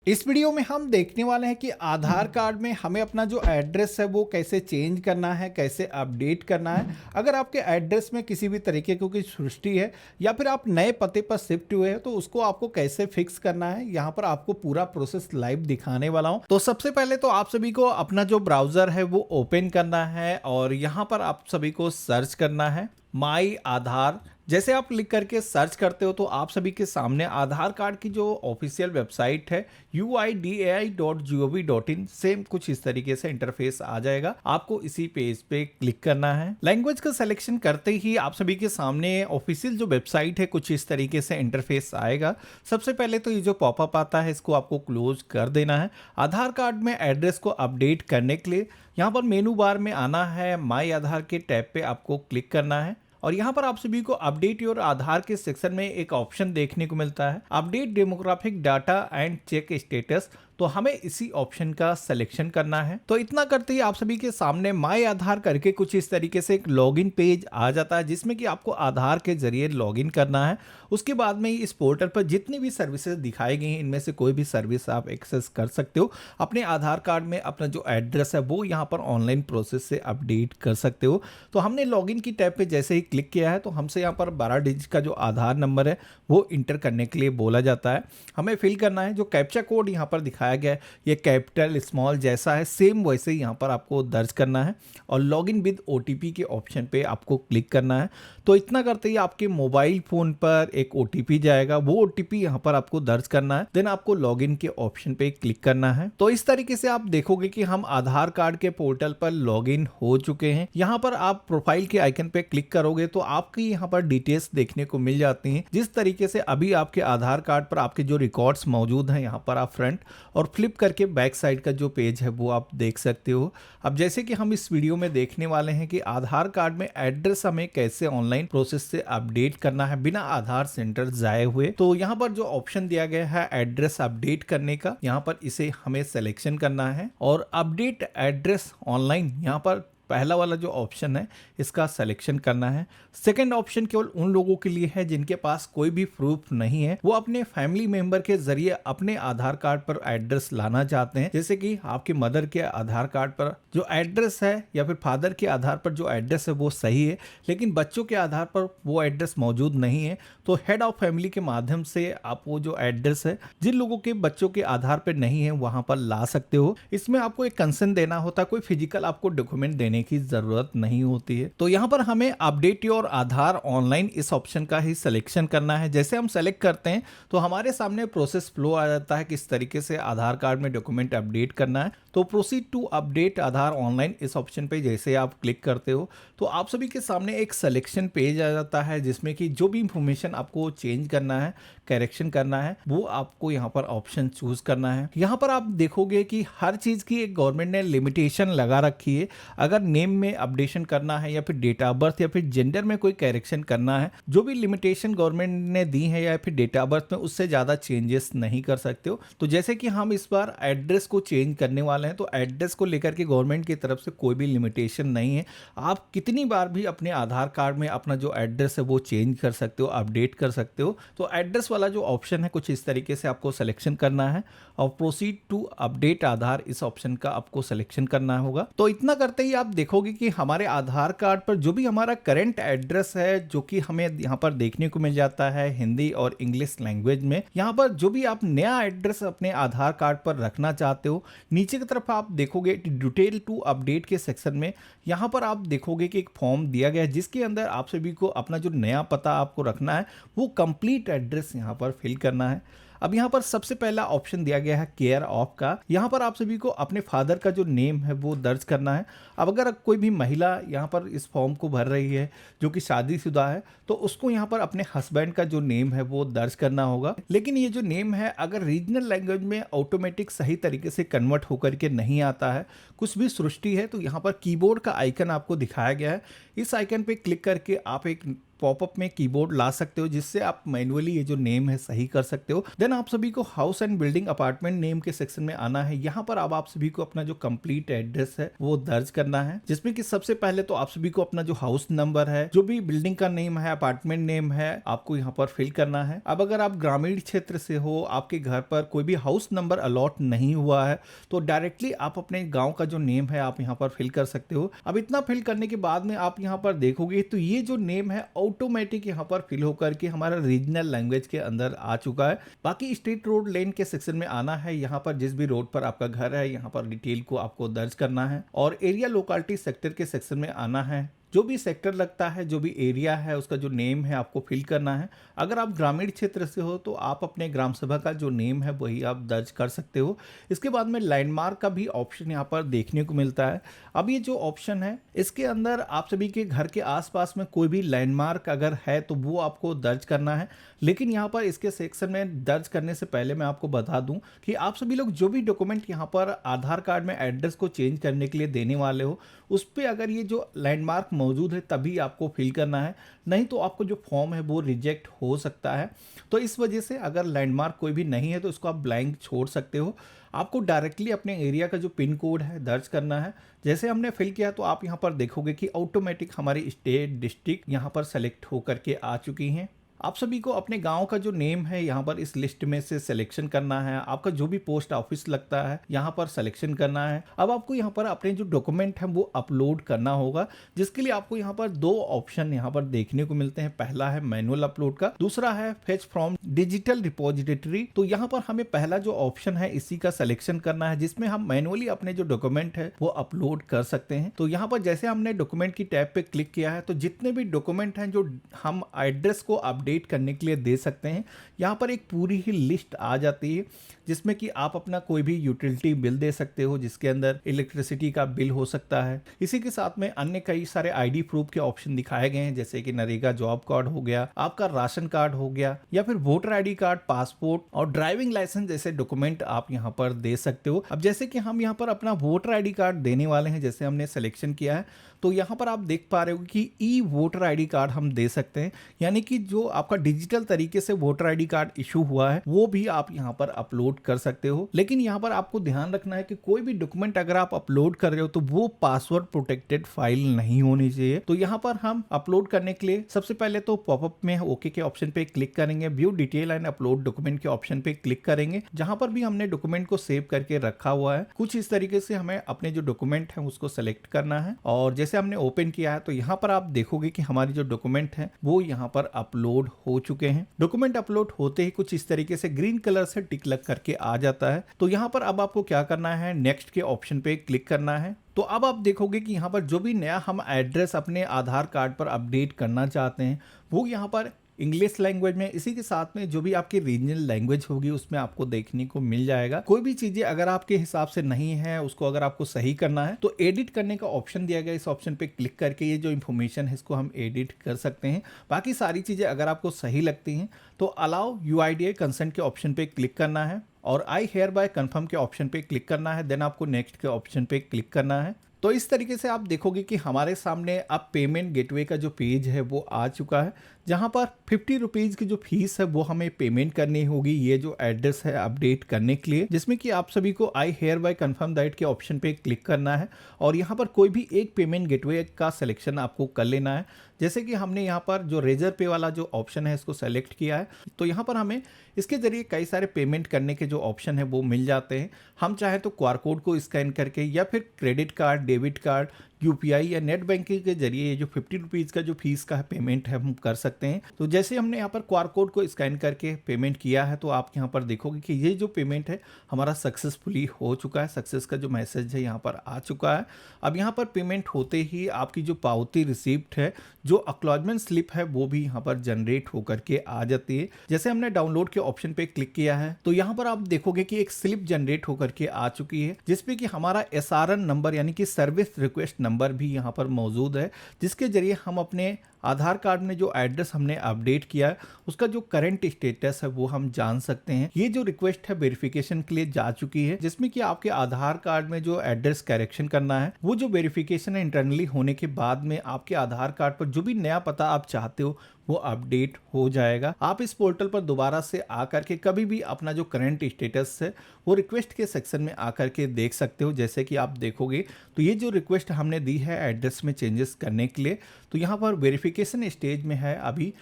इस वीडियो में हम देखने वाले हैं कि आधार कार्ड में हमें अपना जो एड्रेस है वो कैसे चेंज करना है, कैसे अपडेट करना है। अगर आपके एड्रेस में किसी भी तरीके की कोई सृष्टि है या फिर आप नए पते पर शिफ्ट हुए हैं तो उसको आपको कैसे फिक्स करना है, यहाँ पर आपको पूरा प्रोसेस लाइव दिखाने वाला हूँ। तो सबसे पहले तो आप सभी को अपना जो ब्राउज़र है वो ओपन करना है और यहाँ पर आप सभी को सर्च करना है माई आधार। जैसे आप क्लिक करके सर्च करते हो तो आप सभी के सामने आधार कार्ड की जो ऑफिशियल वेबसाइट है uidai.gov.in सेम कुछ इस तरीके से इंटरफेस आ जाएगा। आपको इसी पेज पे क्लिक करना है। लैंग्वेज का सिलेक्शन करते ही आप सभी के सामने ऑफिशियल जो वेबसाइट है कुछ इस तरीके से इंटरफेस आएगा। सबसे पहले तो ये जो पॉपअप आता है इसको आपको क्लोज कर देना है। आधार कार्ड में एड्रेस को अपडेट करने के लिए यहाँ पर मेनू बार में आना है, माई आधार के टैब पे आपको क्लिक करना है और यहाँ पर आप सभी को अपडेट योर आधार के सेक्शन में एक ऑप्शन देखने को मिलता है, update demographic data and check status. तो हमें इसी ऑप्शन का सिलेक्शन करना है। तो इतना करते ही आप सभी के सामने माई आधार करके कुछ इस तरीके से एक लॉगिन पेज आ जाता है जिसमें कि आपको आधार के जरिए लॉगिन करना है। उसके बाद में इस पोर्टल पर जितनी भी सर्विसेज दिखाई गई हैं इनमें से कोई भी सर्विस आप एक्सेस कर सकते हो। अपने आधार कार्ड में अपना जो एड्रेस है वो यहाँ पर ऑनलाइन प्रोसेस से अपडेट कर सकते हो। तो हमने लॉगिन की टैब पे जैसे ही क्लिक किया है तो हमसे यहाँ पर 12 डिजिट का जो आधार नंबर है वो इंटर करने के लिए बोला जाता है। हमें फिल करना है। जो कैप्चा कोड यहाँ पर दिखाया गया है ये कैपिटल स्मॉल जैसा है, सेम वैसे ही यहाँ पर आपको दर्ज करना है और लॉगिन विद ओटीपी के ऑप्शन पे आपको क्लिक करना है। तो इतना करते ही आपके मोबाइल फोन पर एक ओटीपी जाएगा, वो ओटीपी यहाँ पर आपको दर्ज करना है। देन आपको लॉगिन के ऑप्शन पे क्लिक करना है। तो इस तरीके से आप देखोगे कि हम आधार कार्ड के पोर्टल पर लॉगिन हो चुके हैं। यहाँ पर आप प्रोफाइल के आइकन पे क्लिक करोगे तो आपकी यहाँ पर डिटेल्स देखने को मिल जाती हैं। जिस तरीके से अभी आपके आधार कार्ड पर आपके जो रिकॉर्ड्स मौजूद हैं यहाँ पर आप फ्रंट और फ्लिप करके बैक साइड का जो पेज है वो आप देख सकते हो। अब जैसे कि हम इस वीडियो में देखने वाले हैं कि आधार कार्ड में एड्रेस हमें कैसे ऑनलाइन प्रोसेस से अपडेट करना है बिना आधार सेंटर जाए हुए। तो यहाँ पर जो ऑप्शन दिया गया है एड्रेस अपडेट करने का, यहाँ पर इसे हमें सिलेक्शन करना है और अपडेट एड्रेस ऑनलाइन यहाँ पर पहला वाला जो ऑप्शन है इसका सिलेक्शन करना है। सेकंड ऑप्शन केवल उन लोगों के लिए है जिनके पास कोई भी प्रूफ नहीं है, वो अपने फैमिली मेंबर के जरिए अपने आधार कार्ड पर एड्रेस लाना चाहते हैं। जैसे कि आपके मदर के आधार कार्ड पर जो एड्रेस है या फिर फादर के आधार पर जो एड्रेस है वो सही है लेकिन बच्चों के आधार पर वो एड्रेस मौजूद नहीं है, तो हेड ऑफ फैमिली के माध्यम से आप वो जो एड्रेस है जिन लोगों के बच्चों के आधार पर नहीं है वहां पर ला सकते हो। इसमें आपको एक कंसेंट देना होता है, कोई फिजिकल आपको डॉक्यूमेंट देने की जरूरत नहीं होती है। तो यहाँ पर हमें अपडेट योर आधार ऑनलाइन इस ऑप्शन का ही सिलेक्शन करना है। जैसे हम सेलेक्ट करते हैं तो हमारे सामने प्रोसेस फ्लो आ जाता है किस तरीके से आधार कार्ड में डॉक्यूमेंट अपडेट करना है। तो proceed to update Aadhaar online इस ऑप्शन पे जैसे आप क्लिक करते हो तो आप सभी के सामने एक सिलेक्शन पेज आ जाता है जिसमें कि जो भी इंफॉर्मेशन आपको चेंज करना है, करेक्शन करना है, वो आपको यहाँ पर ऑप्शन चूज करना है। यहाँ पर आप देखोगे कि हर चीज की एक गवर्नमेंट ने लिमिटेशन लगा रखी है। अगर नेम में अपडेशन करना है या फिर डेट ऑफ बर्थ या फिर जेंडर में कोई करेक्शन करना है, जो भी लिमिटेशन गवर्नमेंट ने दी है या फिर डेट ऑफ बर्थ में, उससे ज्यादा चेंजेस नहीं कर सकते हो। तो जैसे कि हम इस बार एड्रेस को चेंज करने वाले हैं तो एड्रेस को लेकर के गवर्नमेंट की तरफ से कोई भी लिमिटेशन नहीं है। आप कितनी बार भी अपने आधार कार्ड में अपना जो एड्रेस है वो चेंज कर सकते हो, अपडेट कर सकते हो। तो एड्रेस वाला जो ऑप्शन है कुछ इस तरीके से आपको सिलेक्शन करना है और प्रोसीड टू अपडेट आधार इस ऑप्शन का आपको सिलेक्शन करना होगा। तो इतना करते ही आप देखोगे कि हमारे आधार कार्ड पर जो भी हमारा करंट एड्रेस है जो कि हमें यहाँ पर देखने को मिल जाता है हिंदी और इंग्लिश लैंग्वेज में, यहाँ पर जो भी आप नया एड्रेस अपने आधार कार्ड पर रखना चाहते हो नीचे की तरफ आप देखोगे डिटेल टू अपडेट के सेक्शन में यहाँ पर आप देखोगे कि एक फॉर्म दिया गया है जिसके अंदर आप सभी को अपना जो नया पता आपको रखना है वो कंप्लीट एड्रेस यहाँ पर फिल करना है। अब यहाँ पर सबसे पहला ऑप्शन दिया गया है केयर ऑफ का। यहाँ पर आप सभी को अपने फादर का जो नेम है वो दर्ज करना है। अब अगर कोई भी महिला यहाँ पर इस फॉर्म को भर रही है जो कि शादीशुदा है तो उसको यहाँ पर अपने हस्बैंड का जो नेम है वो दर्ज करना होगा। लेकिन ये जो नेम है अगर रीजनल लैंग्वेज में ऑटोमेटिक सही तरीके से कन्वर्ट होकर के नहीं आता है, कुछ भी सृष्टि है, तो यहाँ पर कीबोर्ड का आइकन आपको दिखाया गया है। इस आइकन पे क्लिक करके आप एक पॉपअप में कीबोर्ड ला सकते हो जिससे आप मैन्युअली ये जो नेम है सही कर सकते हो। देन आप सभी को house and building apartment name के सेक्शन में आना है। यहाँ पर अब आप सभी को अपना जो कंप्लीट एड्रेस है वो दर्ज करना है, जिसमें कि सबसे पहले तो आप सभी को अपना जो हाउस नंबर है, जो भी बिल्डिंग का नेम है, अपार्टमेंट नेम है, आपको यहाँ पर फिल करना है। अब अगर आप ग्रामीण क्षेत्र से हो, आपके घर पर कोई भी हाउस नंबर अलॉट नहीं हुआ है, तो डायरेक्टली आप अपने गांव का जो नेम है आप यहाँ पर फिल कर सकते हो। अब इतना फिल करने के बाद में आप यहाँ पर देखोगे तो ये जो नेम है ऑटोमेटिक यहाँ पर फिल होकर के हमारा रीजनल लैंग्वेज के अंदर आ चुका है। बाकी स्ट्रीट रोड लेन के सेक्शन में आना है। यहाँ पर जिस भी रोड पर आपका घर है, यहाँ पर डिटेल को आपको दर्ज करना है और एरिया लोकेलिटी सेक्टर के सेक्शन में आना है। जो भी सेक्टर लगता है, जो भी एरिया है, उसका जो नेम है आपको फिल करना है। अगर आप ग्रामीण क्षेत्र से हो तो आप अपने ग्राम सभा का जो नेम है वही आप दर्ज कर सकते हो। इसके बाद में लैंडमार्क का भी ऑप्शन यहाँ पर देखने को मिलता है। अब ये जो ऑप्शन है इसके अंदर आप सभी के घर के आसपास में कोई भी लैंडमार्क अगर है तो वो आपको दर्ज करना है। लेकिन यहाँ पर इसके सेक्शन में दर्ज करने से पहले मैं आपको बता दूं कि आप सभी लोग जो भी डॉक्यूमेंट यहाँ पर आधार कार्ड में एड्रेस को चेंज करने के लिए देने वाले हो, उस पर अगर ये जो लैंडमार्क मौजूद है तभी आपको फिल करना है, नहीं तो आपको जो फॉर्म है वो रिजेक्ट हो सकता है। तो इस वजह से अगर लैंडमार्क कोई भी नहीं है तो इसको आप ब्लैंक छोड़ सकते हो। आपको डायरेक्टली अपने एरिया का जो पिन कोड है दर्ज करना है। जैसे हमने फिल किया तो आप यहाँ पर देखोगे कि ऑटोमेटिक हमारी स्टेट डिस्ट्रिक्ट यहाँ पर सेलेक्ट होकर के आ चुकी हैं। आप सभी को अपने गांव का जो नेम है यहाँ पर इस लिस्ट में से सिलेक्शन करना है। आपका जो भी पोस्ट ऑफिस लगता है यहाँ पर सिलेक्शन करना है। अब आपको यहाँ पर अपने जो डॉक्यूमेंट है वो अपलोड करना होगा, जिसके लिए आपको यहाँ पर दो ऑप्शन यहाँ पर देखने को मिलते हैं। पहला है मैनुअल अपलोड का, दूसरा है फेच फ्रॉम डिजिटल रिपोजिटरी। तो यहाँ पर हमें पहला जो ऑप्शन है इसी का सिलेक्शन करना है, जिसमें हम मैनुअली अपने जो डॉक्यूमेंट है वो अपलोड कर सकते हैं। तो यहाँ पर जैसे हमने डॉक्यूमेंट की टैब पे क्लिक किया है तो जितने भी डॉक्यूमेंट हैं जो हम एड्रेस को अपडेट करने के लिए दे सकते हैं, यहाँ पर एक पूरी ही लिस्ट आ जाती है, जिसमें कि आप अपना कोई भी यूटिलिटी बिल दे सकते हो, जिसके अंदर इलेक्ट्रिसिटी का बिल हो सकता है। इसी के साथ में अन्य कई सारे आईडी प्रूफ के ऑप्शन दिखाए गए हैं, जैसे कि नरेगा जॉब कार्ड हो गया, आपका राशन कार्ड हो गया, या फिर वोटर आईडी कार्ड, पासपोर्ट और ड्राइविंग लाइसेंस जैसे डॉक्यूमेंट आप यहाँ पर दे सकते हो। अब जैसे कि हम यहाँ पर अपना वोटर आईडी कार्ड देने वाले हैं, जैसे हमने सिलेक्शन किया है, तो यहाँ पर आप देख पा रहे हो कि ई वोटर आईडी कार्ड हम दे सकते हैं, यानी कि जो आपका डिजिटल तरीके से वोटर आईडी कार्ड इशू हुआ है वो भी आप यहाँ पर अपलोड कर सकते हो। लेकिन यहाँ पर आपको ध्यान रखना है कि कोई भी डॉक्यूमेंट अगर आप अपलोड कर रहे हो तो वो पासवर्ड प्रोटेक्टेड फाइल नहीं होनी चाहिए। तो यहाँ पर हम अपलोड करने के लिए सबसे पहले तो पॉपअप में ओके के ऑप्शन पे क्लिक करेंगे, view detail and upload document के ऑप्शन पे क्लिक करेंगे, जहां पर भी हमने डॉक्यूमेंट को सेव करके रखा हुआ है। कुछ इस तरीके से हमें अपने जो डॉक्यूमेंट है उसको सेलेक्ट करना है और जैसे हमने ओपन किया है तो यहाँ पर आप देखोगे कि हमारी जो डॉक्यूमेंट है वो यहाँ पर अपलोड हो चुके हैं। डॉक्यूमेंट अपलोड होते ही कुछ इस तरीके से ग्रीन कलर से टिक लग करके आ जाता है। तो यहाँ पर अब आपको क्या करना है, नेक्स्ट के ऑप्शन पे क्लिक करना है। तो अब आप देखोगे कि यहाँ पर जो भी नया हम एड्रेस अपने आधार कार्ड पर अपडेट करना चाहते हैं वो यहाँ पर इंग्लिश लैंग्वेज में, इसी के साथ में जो भी आपकी रीजनल लैंग्वेज होगी उसमें आपको देखने को मिल जाएगा। कोई भी चीजें अगर आपके हिसाब से नहीं है, उसको अगर आपको सही करना है तो एडिट करने का ऑप्शन दिया गया, इस ऑप्शन पे क्लिक करके ये जो इन्फॉर्मेशन है इसको हम एडिट कर सकते हैं। बाकी सारी चीजें अगर आपको सही लगती हैं तो अलाउ यूआईडीआई कंसेंट के ऑप्शन पे क्लिक करना है और आई हेयर बाय कन्फर्म के ऑप्शन पे क्लिक करना है। देन आपको नेक्स्ट के ऑप्शन पे क्लिक करना है। तो इस तरीके से आप देखोगे कि हमारे सामने अब पेमेंट गेटवे का जो पेज है वो आ चुका है, जहां पर 50 रुपीज की जो फीस है वो हमें पेमेंट करनी होगी ये जो एड्रेस है अपडेट करने के लिए, जिसमें कि आप सभी को आई हेयर बाय कन्फर्म दैट के ऑप्शन पे क्लिक करना है और यहाँ पर कोई भी एक पेमेंट गेटवे का सिलेक्शन आपको कर लेना है। जैसे कि हमने यहाँ पर जो रेजर पे वाला जो ऑप्शन है इसको सेलेक्ट किया है, तो यहाँ पर हमें इसके जरिए कई सारे पेमेंट करने के जो ऑप्शन है वो मिल जाते हैं। हम चाहे तो क्यूआर कोड को स्कैन करके या फिर credit card, debit card, UPI या नेट बैंकिंग के जरिए ये जो 50 रुपीज़ का जो फीस का पेमेंट है हम कर सकते हैं। तो जैसे हमने यहाँ पर क्यूआर कोड को स्कैन करके पेमेंट किया है तो आप यहाँ पर देखोगे कि ये जो पेमेंट है हमारा सक्सेसफुली हो चुका है, सक्सेस का जो मैसेज है यहाँ पर आ चुका है। अब यहाँ पर पेमेंट होते ही आपकी जो पावती रिसिप्ट है, जो एक्नॉलेजमेंट स्लिप है वो भी यहाँ पर जनरेट होकर के आ जाती है। जैसे हमने डाउनलोड के ऑप्शन पे क्लिक किया है तो यहाँ पर आप देखोगे कि एक स्लिप जनरेट होकर के आ चुकी है, जिसपे कि हमारा SRN नंबर यानी कि सर्विस रिक्वेस्ट नंबर भी यहाँ पर मौजूद है, जिसके जरिए हम अपने आधार कार्ड में जो एड्रेस हमने अपडेट किया है उसका जो करंट स्टेटस है वो हम जान सकते हैं। ये जो रिक्वेस्ट है वेरिफिकेशन के लिए जा चुकी है, जिसमें कि आपके आधार कार्ड में जो एड्रेस करेक्शन करना है वो जो वेरिफिकेशन है इंटरनली होने के बाद में आपके आधार कार्ड पर जो भी नया पता आप चाहते हो वो अपडेट हो जाएगा। आप इस पोर्टल पर दोबारा से आकर के कभी भी अपना जो करंट स्टेटस है वो रिक्वेस्ट के सेक्शन में आकर के देख सकते हो। जैसे कि आप देखोगे तो ये जो रिक्वेस्ट हमने दी है एड्रेस में चेंजेस करने के लिए, तो यहाँ पर वेरिफिकेशन स्टेज में है अभी।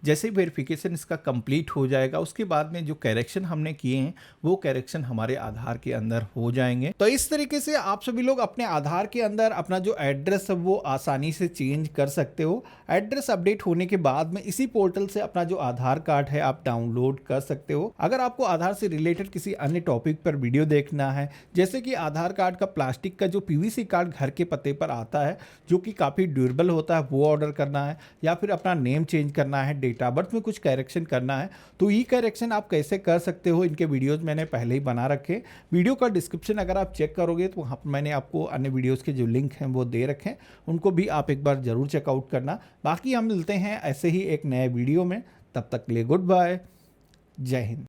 जैसे ही वेरिफिकेशन इसका कंप्लीट हो जाएगा उसके बाद में जो करेक्शन हमने किए हैं वो करेक्शन हमारे आधार के अंदर हो जाएंगे। तो इस तरीके से आप सभी लोग अपने आधार के अंदर अपना जो एड्रेस है वो आसानी से चेंज कर सकते हो। एड्रेस अपडेट होने के बाद में इसी पोर्टल से अपना जो आधार कार्ड है आप डाउनलोड कर सकते हो। अगर आपको आधार से रिलेटेड किसी अन्य टॉपिक पर वीडियो देखना है, जैसे कि आधार कार्ड का प्लास्टिक का जो पीवीसी कार्ड घर के पते पर आता है जो कि काफ़ी ड्यूरेबल होता है वो ऑर्डर करना है, या फिर अपना नेम चेंज करना है, डेट ऑफ बर्थ में कुछ करेक्शन करना है, तो ये करेक्शन आप कैसे कर सकते हो इनके वीडियोस मैंने पहले ही बना रखे। वीडियो का डिस्क्रिप्शन अगर आप चेक करोगे तो वहाँ पर मैंने आपको अन्य वीडियोस के जो लिंक हैं वो दे रखे हैं, उनको भी आप एक बार जरूर चेकआउट करना। बाकी हम मिलते हैं ऐसे ही एक नए वीडियो में, तब तक के लिए गुड बाय, जय हिंद।